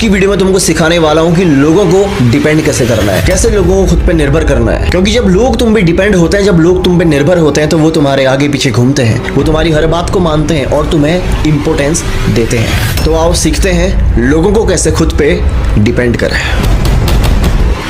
की वीडियो में तुमको सिखाने वाला हूँ कि लोगों को डिपेंड कैसे करना है, कैसे लोगों को खुद पे निर्भर करना है। क्योंकि जब लोग तुम पे डिपेंड होते हैं, जब लोग तुम पे निर्भर होते हैं, तो वो तुम्हारे आगे पीछे घूमते हैं, वो तुम्हारी हर बात को मानते हैं और तुम्हें इंपॉर्टेंस देते हैं। तो आओ सीखते हैं लोगों को कैसे खुद पे डिपेंड करें।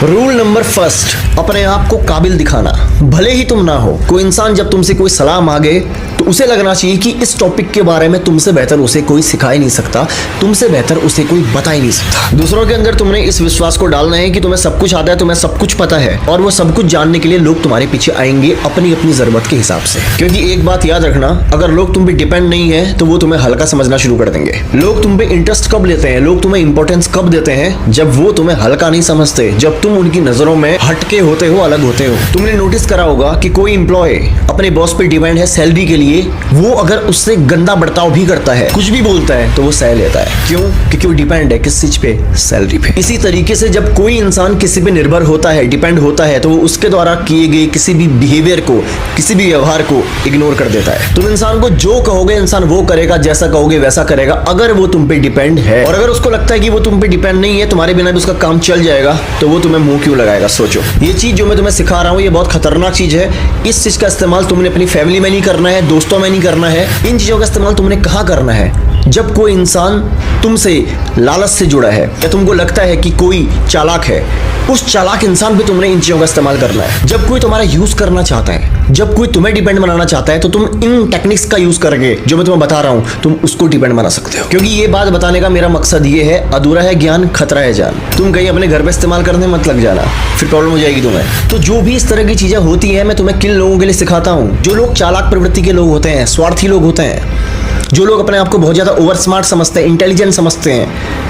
रूल नंबर फर्स्ट, अपने आप को काबिल दिखाना। भले ही तुम ना हो, कोई इंसान जब तुमसे कोई सलाह मांगे तो उसे लगना चाहिए कि इस टॉपिक के बारे में तुमसे बेहतर उसे कोई सिखा ही नहीं सकता, तुमसे बेहतर उसे कोई बता ही नहीं सकता। दूसरों के अंदर तुमने इस विश्वास को डालना है कि तुम्हें सब कुछ आता है, तुम्हें सब कुछ पता है, और वो सब कुछ जानने के लिए लोग तुम्हारे पीछे आएंगे अपनी अपनी जरूरत के हिसाब से। क्योंकि एक बात याद रखना, अगर लोग तुम पे डिपेंड नहीं है तो वो तुम्हें हल्का समझना शुरू कर देंगे। लोग तुम पे इंटरेस्ट कब लेते हैं, लोग तुम्हें इंपॉर्टेंस कब देते हैं, जब वो तुम्हें हल्का नहीं समझते, जब तुम उनकी नजरों में हटके होते हो, अलग होते हो। तुमने नोटिस करा होगा कि कोई एम्प्लॉय अपने बॉस पे डिपेंड है सैलरी के लिए, वो अगर उससे गंदा बर्ताव भी करता है, कुछ भी बोलता है, तो वो सह लेता है। क्यों? क्योंकि वो डिपेंड है किस चीज पे? सैलरी पे। इसी तरीके से जब कोई इंसान किसी पे निर्भर होता है, डिपेंड होता है, तो वो उसके द्वारा किए गए किसी भी बिहेवियर को, किसी भी व्यवहार को इग्नोर कर देता है। तुम इंसान को जो कहोगे इंसान वो करेगा, जैसा कहोगे वैसा करेगा, अगर वो तुम पे डिपेंड है। और अगर उसको लगता है कि वो तुम पे डिपेंड नहीं है, तुम्हारे बिना भी उसका काम चल जाएगा, तो वो तुम्हें मुंह क्यों लगाएगा? सोचो। ये चीज जो मैं तुम्हें सिखा रहा हूँ ये बहुत खतरनाक चीज है। इस चीज का इस्तेमाल तुमने अपनी फैमिली में नहीं करना है, दोस्तों में नहीं करना है। इन चीजों का इस्तेमाल तुमने कहाँ करना है? जब कोई इंसान तुमसे लालच से जुड़ा है या तुमको लगता है कि कोई चालाक है, उस चालाक इंसान पे तुमने इन चीजों का इस्तेमाल करना है। जब कोई तुम्हारा यूज करना चाहता है, जब कोई तुम्हें डिपेंड बनाना चाहता है, तो तुम इन टेक्निक्स का यूज करके, जो मैं तुम्हें बता रहा हूं, तुम उसको डिपेंड बना सकते हो। क्योंकि ये बात बताने का मेरा मकसद ये है, अधूरा है ज्ञान खतरा है जान। तुम कहीं अपने घर पे इस्तेमाल करने मत लग जाना, फिर प्रॉब्लम हो जाएगी तुम्हें। तो जो भी इस तरह की चीजें होती है, मैं तुम्हें किन लोगों के लिए सिखाता हूँ? जो लोग चालाक प्रवृत्ति के लोग होते हैं, स्वार्थी लोग होते हैं, जो लोग अपने आप को बहुत ज्यादा ओवर स्मार्ट समझते हैं, इंटेलिजेंट समझते हैं,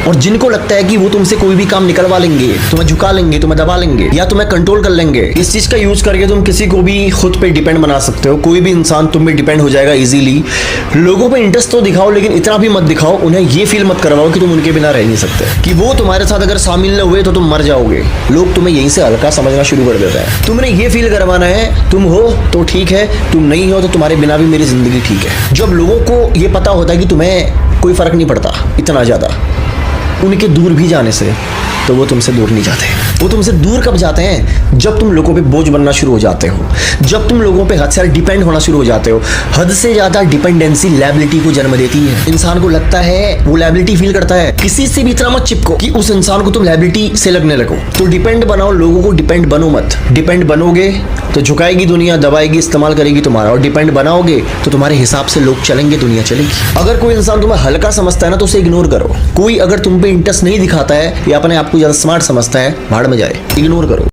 और जिनको लगता है कि वो तुमसे कोई भी काम निकलवा लेंगे, तुम्हें झुका लेंगे, तुम्हें दबा लेंगे या तुम्हें कंट्रोल कर लेंगे। इस चीज का यूज करके तुम किसी को भी खुद पे डिपेंड बना सकते हो। कोई भी इंसान तुम पे डिपेंड हो जाएगा इजीली। लोगों पे इंटरेस्ट तो दिखाओ, लेकिन इतना भी मत दिखाओ, उन्हें ये फील मत करवाओ कि तुम उनके बिना रह नहीं सकते, कि वो तुम्हारे साथ अगर शामिल न हुए तो तुम मर जाओगे। लोग तुम्हें यहीं से हल्का समझना शुरू कर देते हैं। तुमने ये फील करवाना है, तुम हो तो ठीक है, तुम नहीं हो तो तुम्हारे बिना भी मेरी जिंदगी ठीक है। जब लोगों को ये पता होता है कि तुम्हें कोई फर्क नहीं पड़ता इतना ज्यादा उनके दूर भी जाने से, तो वो तुमसे दूर नहीं जाते। वो तुमसे दूर कब जाते हैं? जब तुम लोगों पे बोझ बनना शुरू हो जाते हो, जब तुम लोगों पे हद से ज़्यादा डिपेंड होना शुरू हो जाते हो। हद से ज्यादा डिपेंडेंसी लायबिलिटी को जन्म देती है। इंसान को लगता है, वो लायबिलिटी फील करता है। किसी से भी इतना मत चिपको कि उस इंसान को तुम लायबिलिटी से लगने लगो। तो डिपेंड बनाओ, लोगों को डिपेंड बनो मत। डिपेंड बनोगे तो झुकाएगी दुनिया, दबाएगी, इस्तेमाल करेगी तुम्हारा। और डिपेंड बनाओगे तो तुम्हारे हिसाब से लोग चलेंगे, दुनिया चलेगी। अगर कोई इंसान तुम्हें हल्का समझता है ना, तो उसे इग्नोर करो। कोई अगर तुम पे इंटरेस्ट नहीं दिखाता है या अपने आप को ज्यादा स्मार्ट समझता है, भाड़ में जाए, इग्नोर करो।